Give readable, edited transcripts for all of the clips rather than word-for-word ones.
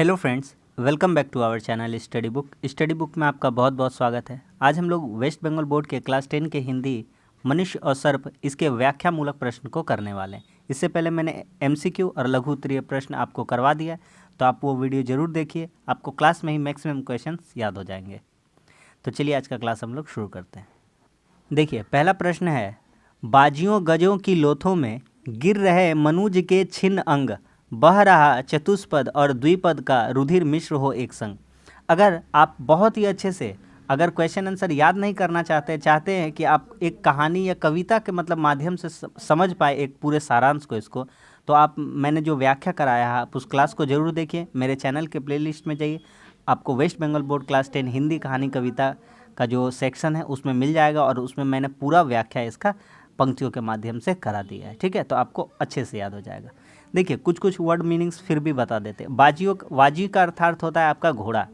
Hello friends, welcome back to our channel study book में आपका बहुत बहुत स्वागत है। आज हम लोग वेस्ट बंगाल बोर्ड के क्लास 10 के हिंदी मनुष्य और सर्प इसके व्याख्या मूलक प्रश्न को करने वाले हैं। इससे पहले मैंने एमसीक्यू और लघु उत्तरीय प्रश्न आपको करवा दिया है, तो आप वो वीडियो ज़रूर देखिए, आपको क्लास में ही मैक्सिमम क्वेश्चंस याद हो जाएंगे। तो चलिए आज का क्लास हम लोग शुरू करते हैं। देखिए, पहला प्रश्न है, बाजियों गजों की लोथों में गिर रहे मनुज के छिन्न अंग, बह रहा चतुष्पद और द्विपद का रुधिर मिश्र हो एक संग। अगर आप बहुत ही अच्छे से अगर क्वेश्चन आंसर याद नहीं करना चाहते हैं कि आप एक कहानी या कविता के मतलब माध्यम से समझ पाए एक पूरे सारांश को, इसको तो आप मैंने जो व्याख्या कराया है आप उस क्लास को ज़रूर देखिए। मेरे चैनल के प्लेलिस्ट में जाइए, आपको West Bengal board class 10 Hindi कहानी कविता का जो सेक्शन है उसमें मिल जाएगा, और उसमें मैंने पूरा व्याख्या इसका पंक्तियों के माध्यम से करा दिया है। ठीक है, तो आपको अच्छे से याद हो जाएगा। देखिए, कुछ वर्ड मीनिंग्स फिर भी बता देते हैं। बाजी का अर्थार्थ होता है आपका घोड़ा,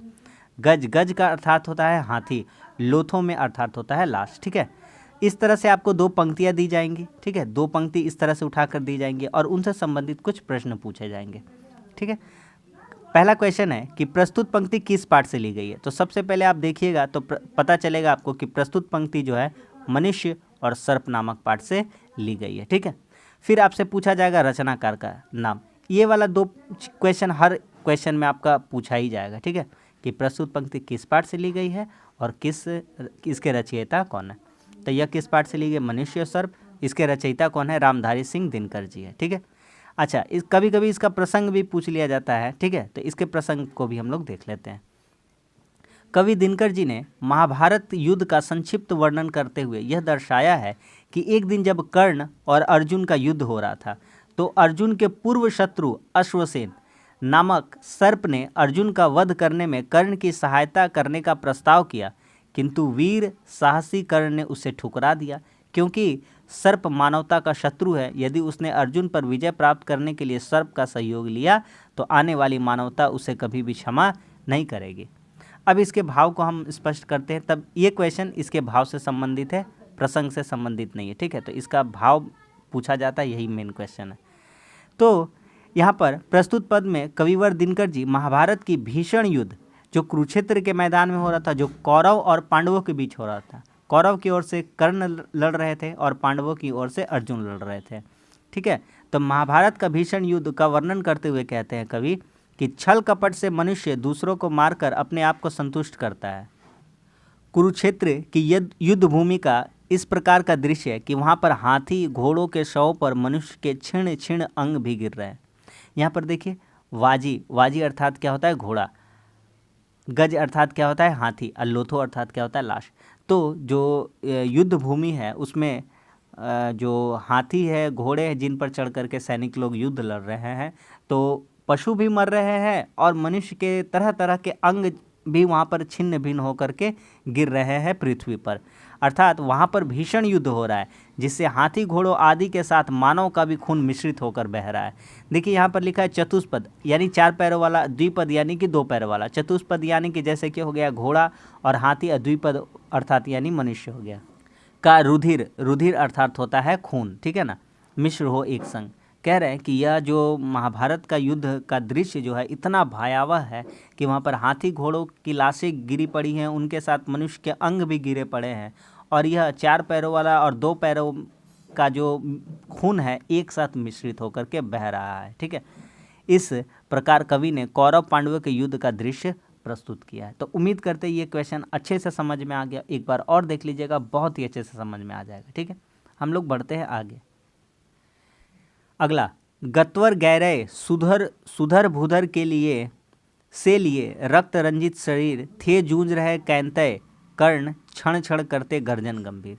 गज का अर्थार्थ होता है हाथी, लोथों में अर्थार्थ होता है लाश। ठीक है, इस तरह से आपको दो पंक्तियां दी जाएंगी। ठीक है, दो पंक्ति इस तरह से उठाकर दी जाएंगी और उनसे संबंधित कुछ प्रश्न पूछे जाएंगे। ठीक है, पहला क्वेश्चन है कि प्रस्तुत पंक्ति किस पाठ से ली गई है। तो सबसे पहले आप देखिएगा तो पता चलेगा आपको कि प्रस्तुत पंक्ति जो है मनुष्य और सर्प नामक पाठ से ली गई है। ठीक है, फिर आपसे पूछा जाएगा रचनाकार का नाम। ये वाला दो क्वेश्चन हर क्वेश्चन में आपका पूछा ही जाएगा। ठीक है, कि प्रस्तुत पंक्ति किस पाठ से ली गई है और इसके रचयिता कौन है। तो यह किस पाठ से ली गई, मनुष्य और सर्प। इसके रचयिता कौन है, रामधारी सिंह दिनकर जी है। ठीक है, अच्छा, कभी कभी इसका प्रसंग भी पूछ लिया जाता है। ठीक है, तो इसके प्रसंग को भी हम लोग देख लेते हैं। कवि दिनकर जी ने महाभारत युद्ध का संक्षिप्त वर्णन करते हुए यह दर्शाया है कि एक दिन जब कर्ण और अर्जुन का युद्ध हो रहा था, तो अर्जुन के पूर्व शत्रु अश्वसेन नामक सर्प ने अर्जुन का वध करने में कर्ण की सहायता करने का प्रस्ताव किया, किंतु वीर साहसी कर्ण ने उसे ठुकरा दिया, क्योंकि सर्प मानवता का शत्रु है। यदि उसने अर्जुन पर विजय प्राप्त करने के लिए सर्प का सहयोग लिया तो आने वाली मानवता उसे कभी भी क्षमा नहीं करेगी। अब इसके भाव को हम स्पष्ट करते हैं, तब ये क्वेश्चन इसके भाव से संबंधित है, प्रसंग से संबंधित नहीं है। ठीक है, तो इसका भाव पूछा जाता है, यही मेन क्वेश्चन है। तो यहाँ पर प्रस्तुत पद में कविवर दिनकर जी महाभारत की भीषण युद्ध जो कुरुक्षेत्र के मैदान में हो रहा था, जो कौरव और पांडवों के बीच हो रहा था, कौरव की ओर से कर्ण लड़ रहे थे और पांडवों की ओर से अर्जुन लड़ रहे थे। ठीक है, तो महाभारत का भीषण युद्ध का वर्णन करते हुए कहते हैं कवि कि छल कपट से मनुष्य दूसरों को मारकर अपने आप को संतुष्ट करता है। कुरुक्षेत्र की युद्ध भूमि का इस प्रकार का दृश्य है कि वहाँ पर हाथी घोड़ों के शवों पर मनुष्य के छिन्न छिन्न अंग भी गिर रहे हैं। यहाँ पर देखिए, वाजी अर्थात क्या होता है, घोड़ा, गज अर्थात क्या होता है, हाथी, और लोथो अर्थात क्या होता है, लाश। तो जो युद्ध भूमि है उसमें जो हाथी है, घोड़े हैं, जिन पर चढ़ करके सैनिक लोग युद्ध लड़ रहे हैं, तो पशु भी मर रहे हैं और मनुष्य के तरह तरह के अंग भी वहाँ पर छिन्न भिन्न होकर के गिर रहे हैं पृथ्वी पर। अर्थात वहाँ पर भीषण युद्ध हो रहा है, जिससे हाथी घोड़ों आदि के साथ मानव का भी खून मिश्रित होकर बह रहा है। देखिए, यहाँ पर लिखा है चतुष्पद यानी 4 पैरों वाला, द्विपद यानी कि 2 पैरों वाला, चतुष्पद यानी कि जैसे कि हो गया घोड़ा और हाथी, और द्विपद अर्थात यानी मनुष्य हो गया। का रुधिर अर्थात होता है खून। ठीक है ना, मिश्र हो एक संग। कह रहे हैं कि यह जो महाभारत का युद्ध का दृश्य जो है इतना भयावह है कि वहाँ पर हाथी घोड़ों की लाशें गिरी पड़ी हैं, उनके साथ मनुष्य के अंग भी गिरे पड़े हैं, और यह 4 पैरों वाला और 2 पैरों का जो खून है एक साथ मिश्रित होकर के बह रहा है। ठीक है, इस प्रकार कवि ने कौरव पांडवों के युद्ध का दृश्य प्रस्तुत किया है। तो उम्मीद करते हैं ये क्वेश्चन अच्छे से समझ में आ गया। एक बार और देख लीजिएगा, बहुत ही अच्छे से समझ में आ जाएगा। ठीक है, हम लोग बढ़ते हैं आगे। अगला, गत्वर गैरय सुधर भूधर के लिए रक्त रंजित शरीर थे जूझ रहे कैंतय कर्ण क्षण क्षण करते गर्जन गंभीर।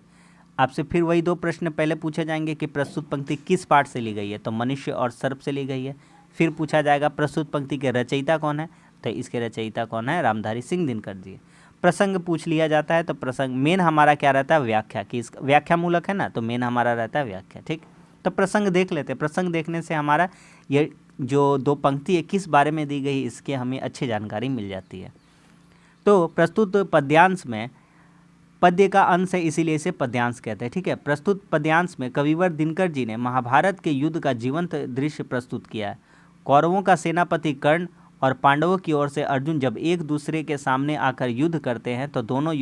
आपसे फिर वही दो प्रश्न पहले पूछे जाएंगे कि प्रस्तुत पंक्ति किस पाठ से ली गई है। तो मनुष्य और सर्प से ली गई है। फिर पूछा जाएगा प्रस्तुत पंक्ति के रचयिता कौन है। तो इसके रचयिता कौन है, रामधारी सिंह दिनकर जी। प्रसंग पूछ लिया जाता है, तो प्रसंग मेन हमारा क्या रहता है, व्याख्या की। इस व्याख्या मूलक है ना, तो मेन हमारा रहता है व्याख्या। ठीक, तो प्रसंग देख लेते हैं। प्रसंग देखने से हमारा ये जो दो पंक्ति है किस बारे में दी गई इसकी हमें अच्छी जानकारी मिल जाती है। तो प्रस्तुत पद्यांश में पद्य का अंश है, इसीलिए इसे पद्यांश कहते हैं। ठीक है, प्रस्तुत पद्यांश में कविवर दिनकर जी ने महाभारत के युद्ध का जीवंत दृश्य प्रस्तुत किया है। कौरवों का सेनापति कर्ण और पांडवों की ओर से अर्जुन जब एक दूसरे के सामने आकर युद्ध करते हैं तो दोनों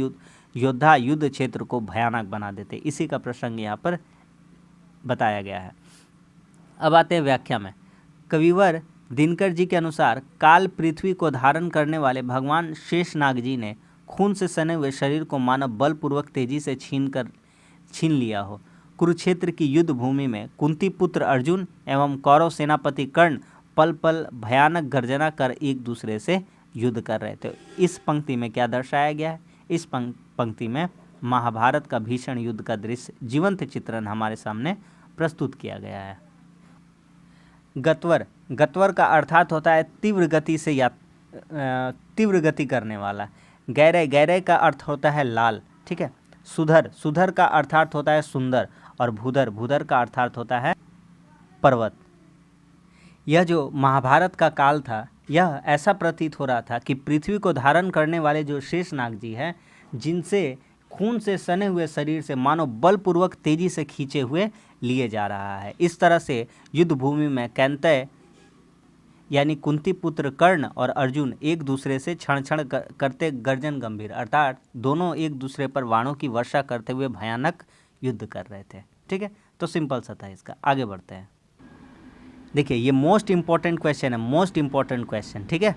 योद्धा युद्ध क्षेत्र को भयानक बना देते। इसी का प्रसंग यहाँ पर बताया गया है। अब आते हैं व्याख्या में। कविवर दिनकर जी के अनुसार काल पृथ्वी को धारण करने वाले भगवान शेषनाग जी ने खून से सने हुए शरीर को मानव बलपूर्वक तेजी से छीन लिया हो। कुरुक्षेत्र की युद्ध भूमि में कुंती पुत्र अर्जुन एवं कौरव सेनापति कर्ण पल पल भयानक गर्जना कर एक दूसरे से युद्ध कर रहे थे। इस पंक्ति में क्या दर्शाया गया है? इस पंक्ति में महाभारत का भीषण युद्ध का दृश्य जीवंत चित्रण हमारे सामने प्रस्तुत किया गया है। गत्वर, गत्वर का अर्थात होता है तीव्र गति करने वाला। गैरय, गैरय का अर्थ होता है लाल, ठीक है। सुधर, सुधर का अर्थात होता है सुंदर। और भूधर, भूधर का अर्थात होता है पर्वत। यह जो महाभारत का काल था, यह ऐसा प्रतीत हो रहा था कि पृथ्वी को धारण करने वाले जो शेषनाग जी हैं, जिनसे खून से सने हुए शरीर से मानव बलपूर्वक तेजी से खींचे हुए लिए जा रहा है। इस तरह से युद्ध भूमि में कैंतय यानी कुंती पुत्र कर्ण और अर्जुन एक दूसरे से क्षण क्षण करते गर्जन गंभीर, अर्थात दोनों एक दूसरे पर बाणों की वर्षा करते हुए भयानक युद्ध कर रहे थे, ठीक है। तो सिंपल सा था इसका। आगे बढ़ते हैं। देखिए ये मोस्ट इंपॉर्टेंट क्वेश्चन है, मोस्ट इंपॉर्टेंट क्वेश्चन, ठीक है।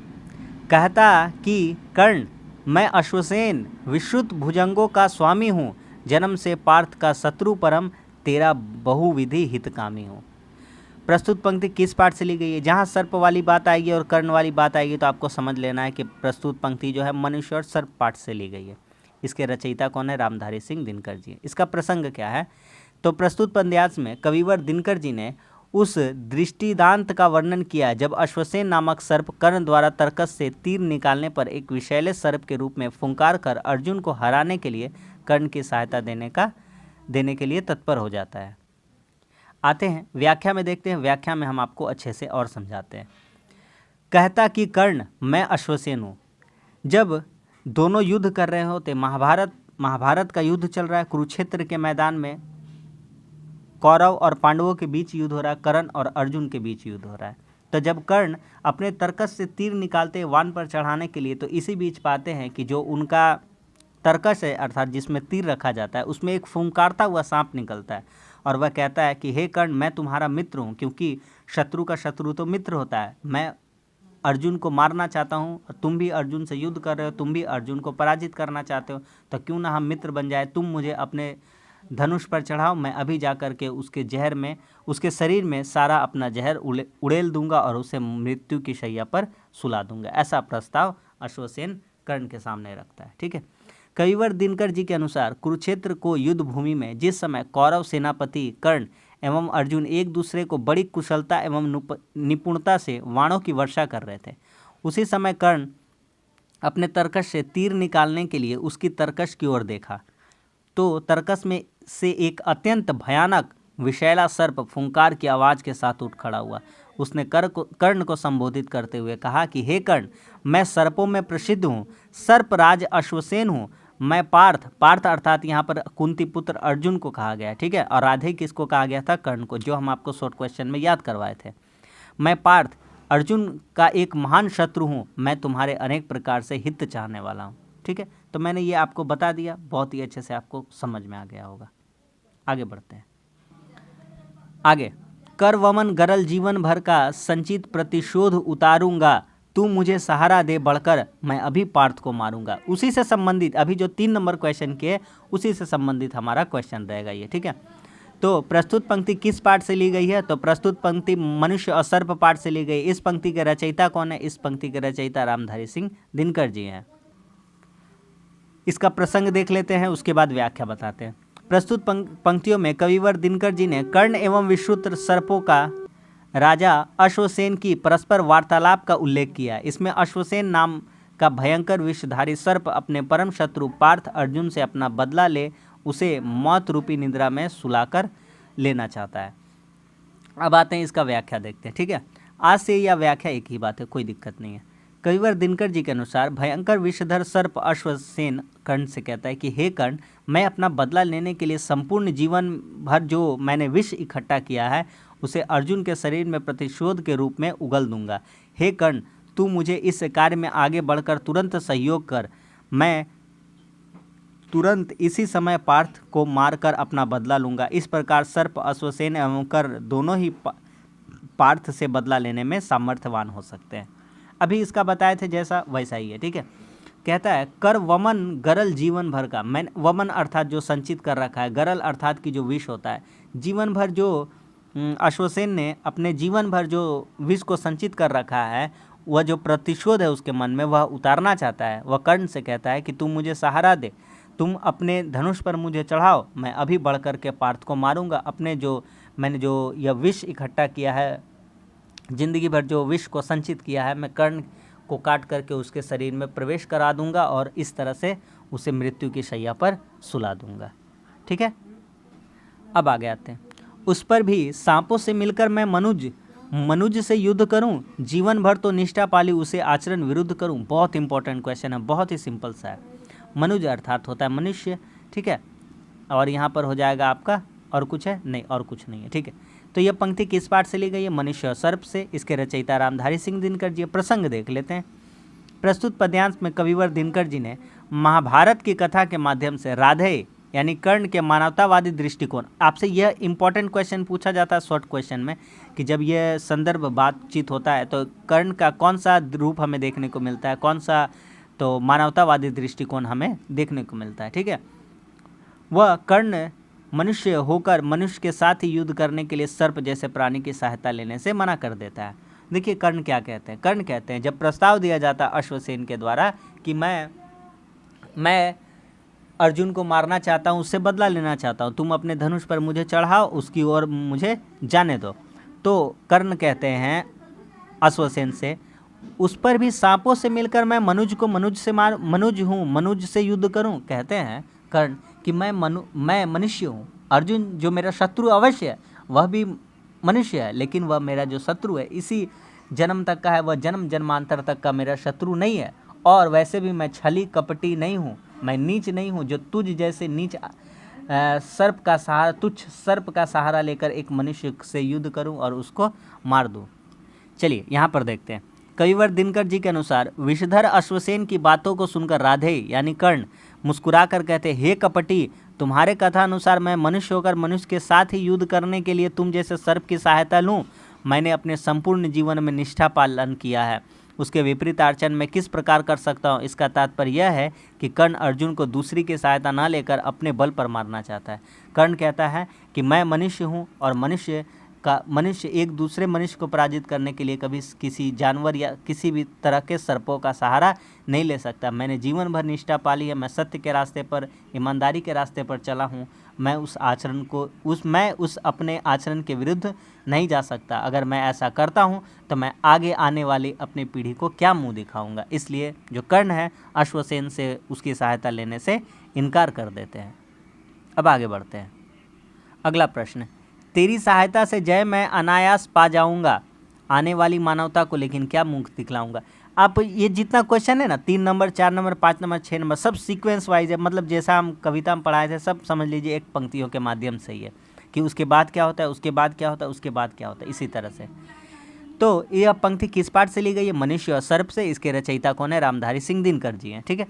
कहता कि कर्ण, मैं अश्वसेन विश्रुत भुजंगों का स्वामी हूँ, जन्म से पार्थ का शत्रु परम, तेरा बहुविधि हितकामी हूँ। प्रस्तुत पंक्ति किस पाठ से ली गई है? जहाँ सर्प वाली बात आएगी और कर्ण वाली बात आएगी तो आपको समझ लेना है कि प्रस्तुत पंक्ति जो है मनुष्य और सर्प पाठ से ली गई है। इसके रचयिता कौन है? रामधारी सिंह दिनकर जी। इसका प्रसंग क्या है? तो प्रस्तुत पद्यांश में कविवर दिनकर जी ने उस दृष्टिदांत का वर्णन किया जब अश्वसेन नामक सर्प कर्ण द्वारा तर्कस से तीर निकालने पर एक विषैले सर्प के रूप में फुंकार कर अर्जुन को हराने के लिए कर्ण की सहायता देने के लिए तत्पर हो जाता है। आते हैं व्याख्या में, देखते हैं व्याख्या में हम आपको अच्छे से और समझाते हैं। कहता कि कर्ण, मैं अश्वसेन हूँ। जब दोनों युद्ध कर रहे होते, महाभारत का युद्ध चल रहा है, कुरुक्षेत्र के मैदान में कौरव और पांडवों के बीच युद्ध हो रहा है, कर्ण और अर्जुन के बीच युद्ध हो रहा है। तो जब कर्ण अपने तर्कस से तीर निकालते हैं वान पर चढ़ाने के लिए, तो इसी बीच पाते हैं कि जो उनका तर्कस है अर्थात जिसमें तीर रखा जाता है, उसमें एक फुंकारता हुआ सांप निकलता है और वह कहता है कि हे कर्ण, मैं तुम्हारा मित्र हूँ, क्योंकि शत्रु का शत्रु तो मित्र होता है। मैं अर्जुन को मारना चाहता हूँ, तुम भी अर्जुन से युद्ध कर रहे हो, तुम भी अर्जुन को पराजित करना चाहते हो, तो क्यों ना हम मित्र बन जाए। तुम मुझे अपने धनुष पर चढ़ाओ, मैं अभी जा कर के उसके जहर में, उसके शरीर में सारा अपना जहर उड़ेल दूंगा और उसे मृत्यु की शैया पर सुला दूंगा। ऐसा प्रस्ताव अश्वसेन कर्ण के सामने रखता है, ठीक है। कविवर दिनकर जी के अनुसार कुरुक्षेत्र को युद्ध भूमि में जिस समय कौरव सेनापति कर्ण एवं अर्जुन एक दूसरे को बड़ी कुशलता एवं निपुणता से बाणों की वर्षा कर रहे थे, उसी समय कर्ण अपने तर्कश से तीर निकालने के लिए उसकी तर्कश की ओर देखा तो तर्कस में से एक अत्यंत भयानक विषैला सर्प फुंकार की आवाज़ के साथ उठ खड़ा हुआ। उसने कर्ण को संबोधित करते हुए कहा कि हे कर्ण, मैं सर्पों में प्रसिद्ध हूँ, सर्पराज अश्वसेन हूँ। मैं पार्थ अर्थात यहाँ पर कुंती पुत्र अर्जुन को कहा गया, ठीक है। और राधे किसको कहा गया था? कर्ण को, जो हम आपको शॉर्ट क्वेश्चन में याद करवाए थे। मैं पार्थ अर्जुन का एक महान शत्रु हूँ, मैं तुम्हारे अनेक प्रकार से हित चाहने वाला हूँ, ठीक है। तो मैंने ये आपको बता दिया, बहुत ही अच्छे से आपको समझ में आ गया होगा। आगे बढ़ते हैं। आगे, कर वमन गरल जीवन भर का संचित प्रतिशोध उतारूंगा, तू मुझे सहारा दे बढ़कर, मैं अभी पार्थ को मारूंगा। उसी से संबंधित अभी जो 3 नंबर क्वेश्चन के उसी से संबंधित हमारा क्वेश्चन रहेगा ये, ठीक है। तो प्रस्तुत पंक्ति किस पाठ से ली गई है? तो प्रस्तुत पंक्ति मनुष्य और सर्प पाठ से ली गई। इस पंक्ति के रचयिता कौन है? इस पंक्ति के रचयिता रामधारी सिंह दिनकर जी हैं। इसका प्रसंग देख लेते हैं, उसके बाद व्याख्या बताते हैं। प्रस्तुत पंक्तियों में कविवर दिनकर जी ने कर्ण एवं विश्रुत सर्पों का राजा अश्वसेन की परस्पर वार्तालाप का उल्लेख किया। इसमें अश्वसेन नाम का भयंकर विषधारी सर्प अपने परम शत्रु पार्थ अर्जुन से अपना बदला ले उसे मौत रूपी निद्रा में सुलाकर लेना चाहता है। अब आते हैं इसका व्याख्या देखते हैं, ठीक है। आज से यह व्याख्या एक ही बात है, कोई दिक्कत नहीं है। कविवर दिनकर जी के अनुसार भयंकर विषधर सर्प अश्वसेन कर्ण से कहता है कि हे कर्ण, मैं अपना बदला लेने के लिए संपूर्ण जीवन भर जो मैंने विष इकट्ठा किया है उसे अर्जुन के शरीर में प्रतिशोध के रूप में उगल दूंगा। हे कर्ण, तू मुझे इस कार्य में आगे बढ़कर तुरंत सहयोग कर, मैं तुरंत इसी समय पार्थ को मारकर अपना बदला लूंगा। इस प्रकार सर्प अश्वसेन एवं कर्ण दोनों ही पार्थ से बदला लेने में सामर्थ्यवान हो सकते हैं। अभी इसका बताए थे जैसा वैसा ही है, ठीक है। कहता है कर वमन गरल जीवन भर का, मैं वमन अर्थात जो संचित कर रखा है, गरल अर्थात की जो विष होता है, जीवन भर जो अश्वसेन ने अपने जीवन भर जो विष को संचित कर रखा है, वह जो प्रतिशोध है उसके मन में वह उतारना चाहता है। वह कर्ण से कहता है कि तुम मुझे सहारा दे, तुम अपने धनुष पर मुझे चढ़ाओ, मैं अभी बढ़ कर के पार्थ को मारूंगा। अपने जो मैंने जो यह विष इकट्ठा किया है, जिंदगी भर जो विष को संचित किया है, मैं कर्ण को काट करके उसके शरीर में प्रवेश करा दूंगा और इस तरह से उसे मृत्यु की शैया पर सुला दूंगा, ठीक है। अब आगे आते हैं। उस पर भी सांपों से मिलकर मैं मनुज से युद्ध करूं, जीवन भर तो निष्ठा पाली उसे आचरण विरुद्ध करूं। बहुत इंपॉर्टेंट क्वेश्चन है, बहुत ही सिंपल सा है। मनुज अर्थात होता है मनुष्य, ठीक है, और यहाँ पर हो जाएगा आपका और कुछ है नहीं, और कुछ नहीं है, ठीक है। तो यह पंक्ति किस पाठ से ली गई है? मनुष्य और सर्प से। इसके रचयिता रामधारी सिंह दिनकर जी। प्रसंग देख लेते हैं। प्रस्तुत पद्यांश में कविवर दिनकर जी ने महाभारत की कथा के माध्यम से राधे यानी कर्ण के मानवतावादी दृष्टिकोण, आपसे यह इंपॉर्टेंट क्वेश्चन पूछा जाता है शॉर्ट क्वेश्चन में कि जब यह संदर्भ बातचीत होता है तो कर्ण का कौन सा रूप हमें देखने को मिलता है, कौन सा तो मानवतावादी दृष्टिकोण हमें देखने को मिलता है, ठीक है। वह कर्ण मनुष्य होकर मनुष्य के साथ ही युद्ध करने के लिए सर्प जैसे प्राणी की सहायता लेने से मना कर देता है। देखिए कर्ण क्या कहते हैं। कर्ण कहते हैं जब प्रस्ताव दिया जाता अश्वसेन के द्वारा कि मैं अर्जुन को मारना चाहता हूँ, उससे बदला लेना चाहता हूँ, तुम अपने धनुष पर मुझे चढ़ाओ, उसकी ओर मुझे जाने दो, तो कर्ण कहते हैं अश्वसेन से उस पर भी सांपों से मिलकर मैं मनुज हूँ, मनुज से युद्ध करूँ। कहते हैं कर्ण कि मैं मनुष्य हूँ, अर्जुन जो मेरा शत्रु अवश्य है वह भी मनुष्य है, लेकिन वह मेरा जो शत्रु है इसी जन्म तक का है, वह जन्म जन्मांतर तक का मेरा शत्रु नहीं है। और वैसे भी मैं छली कपटी नहीं हूँ, मैं नीच नहीं हूँ जो तुझ जैसे नीच तुच्छ सर्प का सहारा लेकर एक मनुष्य से युद्ध करूँ और उसको मार दूँ। चलिए यहाँ पर देखते हैं। कविवर दिनकर जी के अनुसार विषधर अश्वसेन की बातों को सुनकर राधे यानी कर्ण मुस्कुराकर कहते, हे कपटी, तुम्हारे कथा अनुसार मैं मनुष्य होकर मनुष्य के साथ ही युद्ध करने के लिए तुम जैसे सर्प की सहायता लूं। मैंने अपने संपूर्ण जीवन में निष्ठा पालन किया है, उसके विपरीत आचरण मैं किस प्रकार कर सकता हूं? इसका तात्पर्य यह है कि कर्ण अर्जुन को दूसरी की सहायता न लेकर अपने बल पर मारना चाहता है। कर्ण कहता है कि मैं मनुष्य हूँ और मनुष्य एक दूसरे मनुष्य को पराजित करने के लिए कभी किसी जानवर या किसी भी तरह के सर्पों का सहारा नहीं ले सकता। मैंने जीवन भर निष्ठा पाली है, मैं सत्य के रास्ते पर, ईमानदारी के रास्ते पर चला हूँ। मैं उस अपने आचरण के विरुद्ध नहीं जा सकता। अगर मैं ऐसा करता हूँ तो मैं आगे आने वाली अपनी पीढ़ी को क्या मुँह दिखाऊंगा। इसलिए जो कर्ण है अश्वसेन से उसकी सहायता लेने से इनकार कर देते हैं। अब आगे बढ़ते हैं। अगला प्रश्न, तेरी सहायता से जय मैं अनायास पा जाऊंगा, आने वाली मानवता को लेकिन क्या मुंह दिखलाऊंगा। आप ये जितना क्वेश्चन है ना, 3 नंबर 4 नंबर 5 नंबर 6 नंबर सब सीक्वेंस वाइज है, मतलब जैसा हम कविता में पढ़ाए थे सब समझ लीजिए एक पंक्तियों के माध्यम से ही है कि उसके बाद क्या होता है, उसके बाद क्या होता है, उसके बाद क्या होता है, इसी तरह से। तो यह पंक्ति किस पाठ से ली गई है? मनुष्य और सर्प से। इसके रचयिता कौन है? रामधारी सिंह दिनकर जी हैं, ठीक है।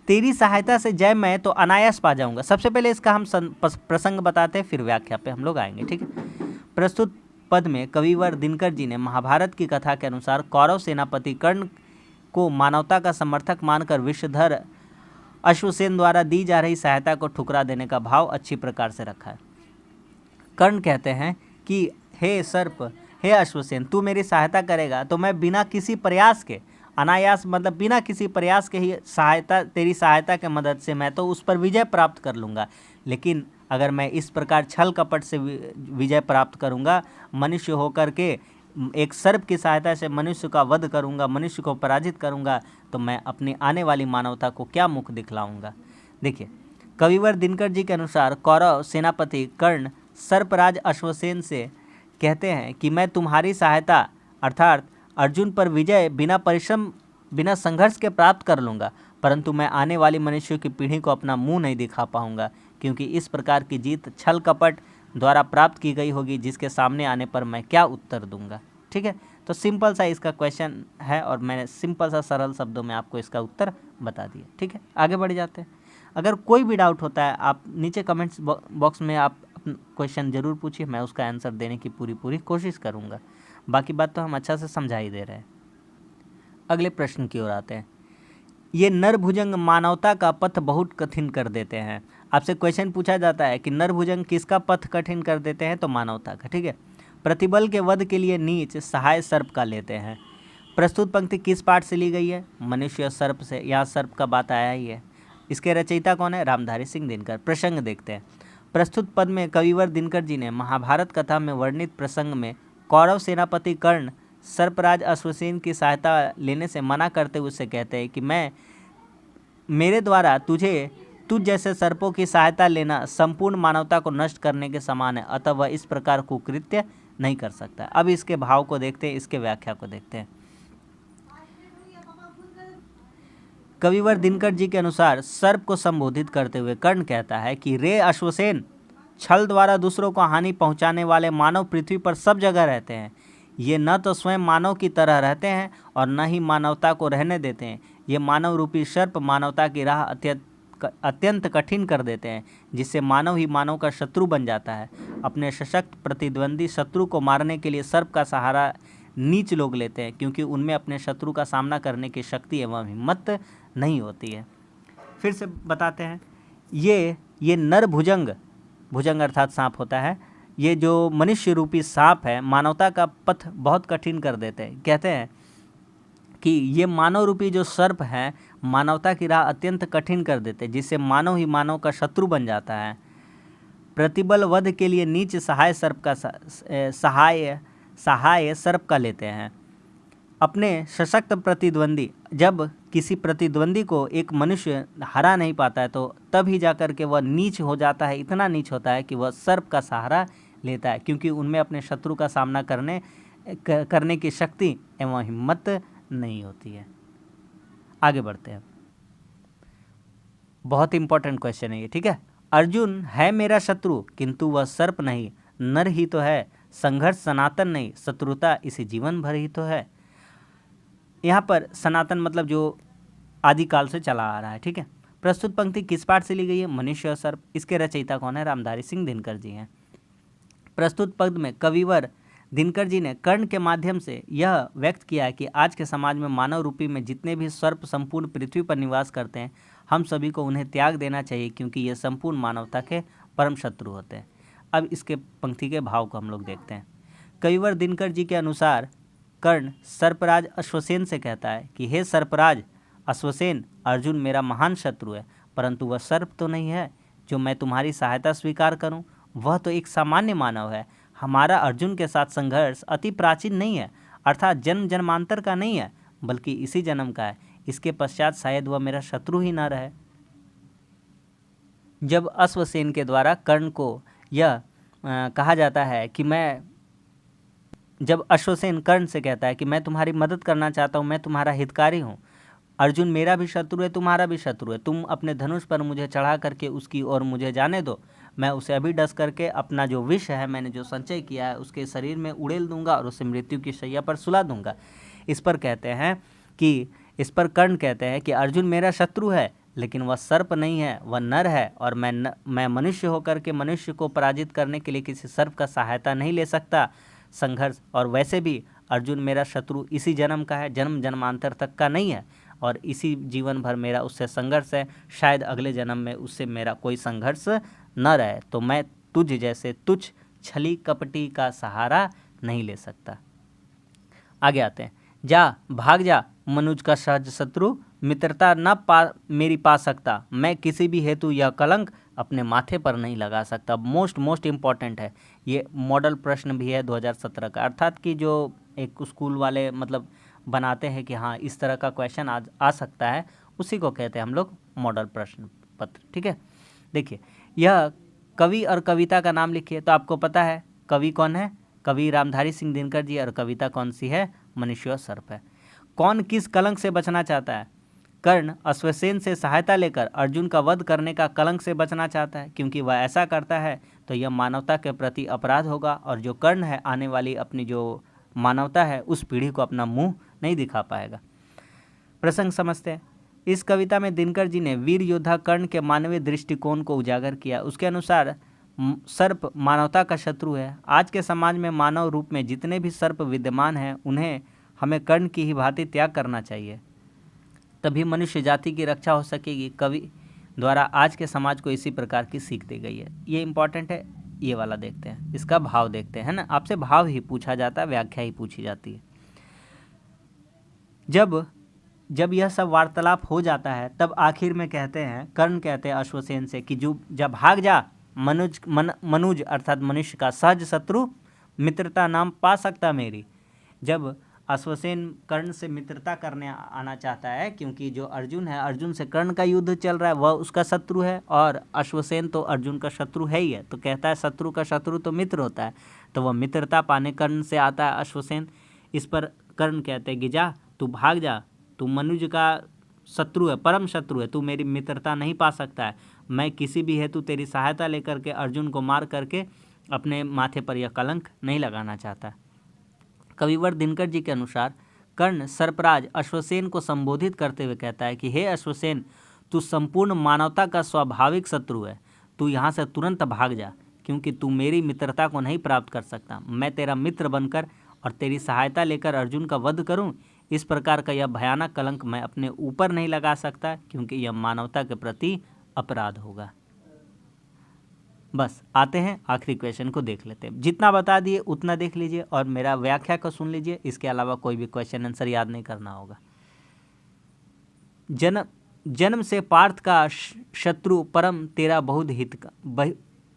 तेरी सहायता से जय मैं तो अनायास पा जाऊंगा। सबसे पहले इसका हम प्रसंग बताते हैं, फिर व्याख्या पे हम लोग आएंगे, ठीक है। प्रस्तुत पद में कविवर दिनकर जी ने महाभारत की कथा के अनुसार कौरव सेनापति कर्ण को मानवता का समर्थक मानकर विषधर अश्वसेन द्वारा दी जा रही सहायता को ठुकरा देने का भाव अच्छी प्रकार से रखा है। कर्ण कहते हैं कि हे सर्प, हे अश्वसेन, तू मेरी सहायता करेगा तो मैं बिना किसी प्रयास के, अनायास मतलब बिना किसी प्रयास के ही तेरी सहायता के मदद से मैं तो उस पर विजय प्राप्त कर लूँगा। लेकिन अगर मैं इस प्रकार छल कपट से विजय प्राप्त करूँगा, मनुष्य होकर के एक सर्प की सहायता से मनुष्य का वध करूँगा, मनुष्य को पराजित करूँगा, तो मैं अपनी आने वाली मानवता को क्या मुख दिखलाऊँगा। देखिए कविवर दिनकर जी के अनुसार कौरव सेनापति कर्ण सर्पराज अश्वसेन से कहते हैं कि मैं तुम्हारी सहायता अर्थात अर्जुन पर विजय बिना परिश्रम बिना संघर्ष के प्राप्त कर लूँगा, परंतु मैं आने वाली मनुष्यों की पीढ़ी को अपना मुंह नहीं दिखा पाऊँगा, क्योंकि इस प्रकार की जीत छल कपट द्वारा प्राप्त की गई होगी, जिसके सामने आने पर मैं क्या उत्तर दूंगा। ठीक है, तो सिंपल सा इसका क्वेश्चन है और मैंने सिंपल सा सरल शब्दों में आपको इसका उत्तर बता दिया। ठीक है, आगे बढ़ जाते हैं। अगर कोई भी डाउट होता है आप नीचे कमेंट्स बॉक्स में आप क्वेश्चन ज़रूर पूछिए, मैं उसका आंसर देने की पूरी कोशिश करूँगा। बाकी बात तो हम अच्छा से समझा ही दे रहे हैं। अगले प्रश्न की ओर आते हैं। ये नरभुजंग मानवता का पथ बहुत कठिन कर देते हैं। आपसे क्वेश्चन पूछा जाता है कि नरभुजंग किसका पथ कठिन कर देते हैं, तो मानवता का। ठीक है, प्रतिबल के वध के लिए नीच सहाय सर्प का लेते हैं। प्रस्तुत पंक्ति किस पाठ से ली गई है, मनुष्य और सर्प से। यहाँ सर्प का बात आया ही है। इसके रचयिता कौन है, रामधारी सिंह दिनकर। प्रसंग देखते हैं। प्रस्तुत पद में कविवर दिनकर जी ने महाभारत कथा में वर्णित प्रसंग में कौरव सेनापति कर्ण सर्पराज अश्वसेन की सहायता लेने से मना करते हुए उससे कहते हैं कि मेरे द्वारा तुझ जैसे सर्पों की सहायता लेना संपूर्ण मानवता को नष्ट करने के समान है, अतः वह इस प्रकार कुकृत्य नहीं कर सकता। अब इसके भाव को देखते हैं, इसके व्याख्या को देखते हैं। कविवर दिनकर जी के अनुसार सर्प को संबोधित करते हुए कर्ण कहता है कि रे अश्वसेन, छल द्वारा दूसरों को हानि पहुंचाने वाले मानव पृथ्वी पर सब जगह रहते हैं। ये न तो स्वयं मानव की तरह रहते हैं और न ही मानवता को रहने देते हैं। ये मानव रूपी सर्प मानवता की राह अत्यंत कठिन कर देते हैं, जिससे मानव ही मानव का शत्रु बन जाता है। अपने सशक्त प्रतिद्वंदी शत्रु को मारने के लिए सर्प का सहारा नीच लोग लेते हैं, क्योंकि उनमें अपने शत्रु का सामना करने की शक्ति एवं हिम्मत नहीं होती है। फिर से बताते हैं। ये नरभुजंग, भुजंग अर्थात सांप होता है, ये जो मनुष्य रूपी सांप है मानवता का पथ बहुत कठिन कर देते हैं। कहते हैं कि ये मानव रूपी जो सर्प है मानवता की राह अत्यंत कठिन कर देते हैं, जिससे मानव ही मानव का शत्रु बन जाता है। प्रतिबल वध के लिए नीच सहाय सर्प का लेते हैं। अपने सशक्त प्रतिद्वंदी, जब किसी प्रतिद्वंदी को एक मनुष्य हरा नहीं पाता है तो तब ही जाकर के वह नीच हो जाता है, इतना नीच होता है कि वह सर्प का सहारा लेता है, क्योंकि उनमें अपने शत्रु का सामना करने की शक्ति एवं हिम्मत नहीं होती है। आगे बढ़ते हैं। बहुत इंपॉर्टेंट क्वेश्चन है ये। ठीक है, अर्जुन है मेरा शत्रु किंतु वह सर्प नहीं, नर ही तो है, संघर्ष सनातन नहीं, शत्रुता इसी जीवन भर ही तो है। यहाँ पर सनातन मतलब जो आदिकाल से चला आ रहा है। ठीक है, प्रस्तुत पंक्ति किस पाठ से ली गई है, मनुष्य और सर्प। इसके रचयिता कौन है, रामधारी सिंह दिनकर जी हैं। प्रस्तुत पद में कविवर दिनकर जी ने कर्ण के माध्यम से यह व्यक्त किया है कि आज के समाज में मानव रूपी में जितने भी सर्प संपूर्ण पृथ्वी पर निवास करते हैं, हम सभी को उन्हें त्याग देना चाहिए, क्योंकि ये संपूर्ण मानवता के परम शत्रु होते हैं। अब इसके पंक्ति के भाव को हम लोग देखते हैं। कविवर दिनकर जी के अनुसार कर्ण सर्पराज अश्वसेन से कहता है कि हे सर्पराज अश्वसेन, अर्जुन मेरा महान शत्रु है, परंतु वह सर्प तो नहीं है जो मैं तुम्हारी सहायता स्वीकार करूं। वह तो एक सामान्य मानव है। हमारा अर्जुन के साथ संघर्ष अति प्राचीन नहीं है, अर्थात जन्म जन्मांतर का नहीं है, बल्कि इसी जन्म का है। इसके पश्चात शायद वह मेरा शत्रु ही ना रहे। जब अश्वसेन के द्वारा कर्ण को यह कहा जाता है कि जब अश्वसेन कर्ण से कहता है कि मैं तुम्हारी मदद करना चाहता हूँ, मैं तुम्हारा हितकारी हूँ, अर्जुन मेरा भी शत्रु है, तुम्हारा भी शत्रु है, तुम अपने धनुष पर मुझे चढ़ा करके उसकी ओर मुझे जाने दो, मैं उसे अभी डस करके अपना जो विष है, मैंने जो संचय किया है, उसके शरीर में उड़ेल दूंगा और उसे मृत्यु की शैया पर सुला दूंगा। इस पर कर्ण कहते हैं कि अर्जुन मेरा शत्रु है, लेकिन वह सर्प नहीं है, वह नर है, और मैं मनुष्य होकर के मनुष्य को पराजित करने के लिए किसी सर्प का सहायता नहीं ले सकता। संघर्ष, और वैसे भी अर्जुन मेरा शत्रु इसी जन्म का है, जन्म जन्मांतर तक का नहीं है, और इसी जीवन भर मेरा उससे संघर्ष है। शायद अगले जन्म में उससे मेरा कोई संघर्ष न रहे, तो मैं तुझ जैसे तुच्छ छली कपटी का सहारा नहीं ले सकता। आगे आते हैं। जा भाग जा मनुज का सहज शत्रु, मित्रता न मेरी पा सकता, मैं किसी भी हेतु यह कलंक अपने माथे पर नहीं लगा सकता। मोस्ट इम्पॉर्टेंट है, ये मॉडल प्रश्न भी है 2017 का, अर्थात कि जो एक स्कूल वाले मतलब बनाते हैं कि हाँ इस तरह का क्वेश्चन आज आ सकता है, उसी को कहते हैं हम लोग मॉडल प्रश्न पत्र। ठीक है, देखिए यह कवि और कविता का नाम लिखिए तो आपको पता है कवि कौन है, कवि रामधारी सिंह दिनकर जी, और कविता कौन सी है, मनुष्य और सर्प है। कौन किस कलंक से बचना चाहता है, कर्ण अश्वसेन से सहायता लेकर अर्जुन का वध करने का कलंक से बचना चाहता है, क्योंकि वह ऐसा करता है तो यह मानवता के प्रति अपराध होगा, और जो कर्ण है आने वाली अपनी जो मानवता है उस पीढ़ी को अपना मुंह नहीं दिखा पाएगा। प्रसंग समझते हैं। इस कविता में दिनकर जी ने वीर योद्धा कर्ण के मानवीय दृष्टिकोण को उजागर किया। उसके अनुसार सर्प मानवता का शत्रु है। आज के समाज में मानव रूप में जितने भी सर्प विद्यमान हैं उन्हें हमें कर्ण की ही भांति त्याग करना चाहिए, तभी मनुष्य जाति की रक्षा हो सकेगी। कवि द्वारा आज के समाज को इसी प्रकार की सीख दी गई है। ये इंपॉर्टेंट है, ये वाला देखते हैं, इसका भाव देखते हैं ना। आपसे भाव ही पूछा जाता है, व्याख्या ही पूछी जाती है। जब यह सब वार्तालाप हो जाता है तब आखिर में कहते हैं, कर्ण कहते हैं अश्वसेन से कि जब भाग जा, मनुज अर्थात मनुष्य का सहज शत्रु मित्रता नाम पा सकता मेरी। जब अश्वसेन कर्ण से मित्रता करने आना चाहता है, क्योंकि जो अर्जुन है, अर्जुन से कर्ण का युद्ध चल रहा है, वह उसका शत्रु है और अश्वसेन तो अर्जुन का शत्रु है ही है। तो कहता है शत्रु का शत्रु तो मित्र होता है, तो वह मित्रता पाने कर्ण से आता है अश्वसेन। इस पर कर्ण कहते हैं कि जा, तू भाग जा, तू मनुज का शत्रु है, परम शत्रु है, तू मेरी मित्रता नहीं पा सकता है। मैं किसी भी हेतु तेरी सहायता लेकर के अर्जुन को मार करके अपने माथे पर यह कलंक नहीं लगाना चाहता। कविवर दिनकर जी के अनुसार कर्ण सर्पराज अश्वसेन को संबोधित करते हुए कहता है कि हे अश्वसेन, तू संपूर्ण मानवता का स्वाभाविक शत्रु है। तू यहाँ से तुरंत भाग जा, क्योंकि तू मेरी मित्रता को नहीं प्राप्त कर सकता। मैं तेरा मित्र बनकर और तेरी सहायता लेकर अर्जुन का वध करूं, इस प्रकार का यह भयानक कलंक मैं अपने ऊपर नहीं लगा सकता, क्योंकि यह मानवता के प्रति अपराध होगा। बस आते हैं आखिरी क्वेश्चन को देख लेते हैं। जितना बता दिए उतना देख लीजिए और मेरा व्याख्या को सुन लीजिए, इसके अलावा कोई भी क्वेश्चन आंसर याद नहीं करना होगा। जन्म से पार्थ का शत्रु परम तेरा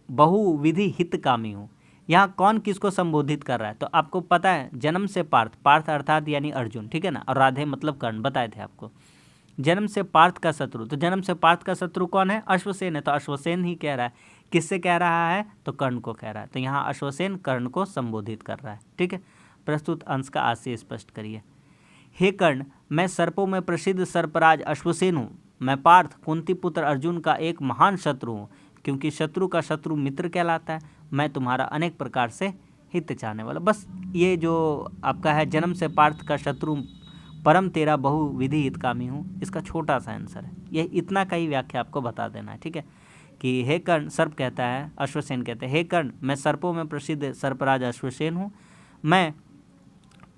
बहुविधि हितकामी हूँ। यहाँ कौन किसको संबोधित कर रहा है? तो आपको पता है, जन्म से पार्थ अर्थात यानी अर्जुन, ठीक है ना, और राधे मतलब कर्ण, बताए थे आपको। जन्म से पार्थ का शत्रु, तो जन्म से पार्थ का शत्रु कौन है? अश्वसेन है। तो अश्वसेन ही कह रहा है, किससे कह रहा है? तो कर्ण को कह रहा है। तो यहाँ अश्वसेन कर्ण को संबोधित कर रहा है, ठीक है। प्रस्तुत अंश का आशय स्पष्ट करिए। हे कर्ण, मैं सर्पों में प्रसिद्ध सर्पराज अश्वसेन हूँ। मैं पार्थ कुंती पुत्र अर्जुन का एक महान शत्रु हूँ, क्योंकि शत्रु का शत्रु मित्र कहलाता है। मैं तुम्हारा अनेक प्रकार से हित चाहने वाला। बस ये जो आपका है, जन्म से पार्थ का शत्रु परम तेरा बहुविधि हितकामी हूँ, इसका छोटा सा आंसर है। ये इतना का ही व्याख्या आपको बता देना है, ठीक है। कि हे कर्ण, सर्प कहता है, अश्वसेन कहते हैं, हे कर्ण, मैं सर्पों में प्रसिद्ध सर्पराज अश्वसेन हूँ। मैं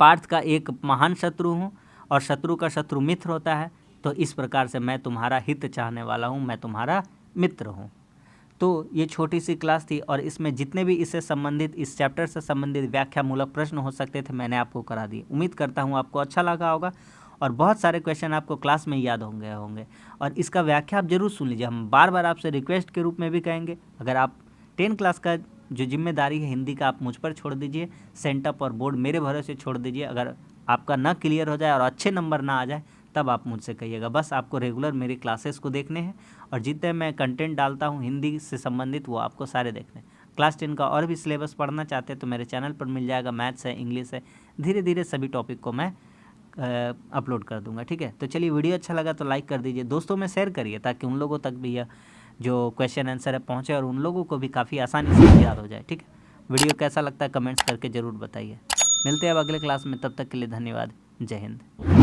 पार्थ का एक महान शत्रु हूँ और शत्रु का शत्रु मित्र होता है। तो इस प्रकार से मैं तुम्हारा हित चाहने वाला हूँ, मैं तुम्हारा मित्र हूँ। तो ये छोटी सी क्लास थी और इसमें जितने भी इससे संबंधित, इस चैप्टर से संबंधित व्याख्यामूलक प्रश्न हो सकते थे, मैंने आपको करा दिए। उम्मीद करता हूँ आपको अच्छा लगा होगा और बहुत सारे क्वेश्चन आपको क्लास में याद होंगे और इसका व्याख्या आप जरूर सुन लीजिए। हम बार बार आपसे रिक्वेस्ट के रूप में भी कहेंगे, अगर आप 10 क्लास का जो जिम्मेदारी है हिंदी का, आप मुझ पर छोड़ दीजिए। सेंटअप और बोर्ड मेरे भरोसे छोड़ दीजिए। अगर आपका ना क्लियर हो जाए और अच्छे नंबर ना आ जाए तब आप मुझसे कहिएगा। बस आपको रेगुलर मेरी क्लासेस को देखने हैं और जितने मैं कंटेंट डालता हूँ हिंदी से संबंधित, वो आपको सारे देखने हैं। क्लास 10 का और भी सिलेबस पढ़ना चाहते हैं तो मेरे चैनल पर मिल जाएगा। मैथ्स है, इंग्लिश है, धीरे धीरे सभी टॉपिक को मैं अपलोड कर दूंगा, ठीक है। तो चलिए, वीडियो अच्छा लगा तो लाइक कर दीजिए, दोस्तों में शेयर करिए, ताकि उन लोगों तक भी यह जो क्वेश्चन आंसर है पहुँचे और उन लोगों को भी काफ़ी आसानी से याद हो जाए, ठीक है। वीडियो कैसा लगता है कमेंट्स करके ज़रूर बताइए। मिलते हैं अब अगले क्लास में, तब तक के लिए धन्यवाद। जय हिंद।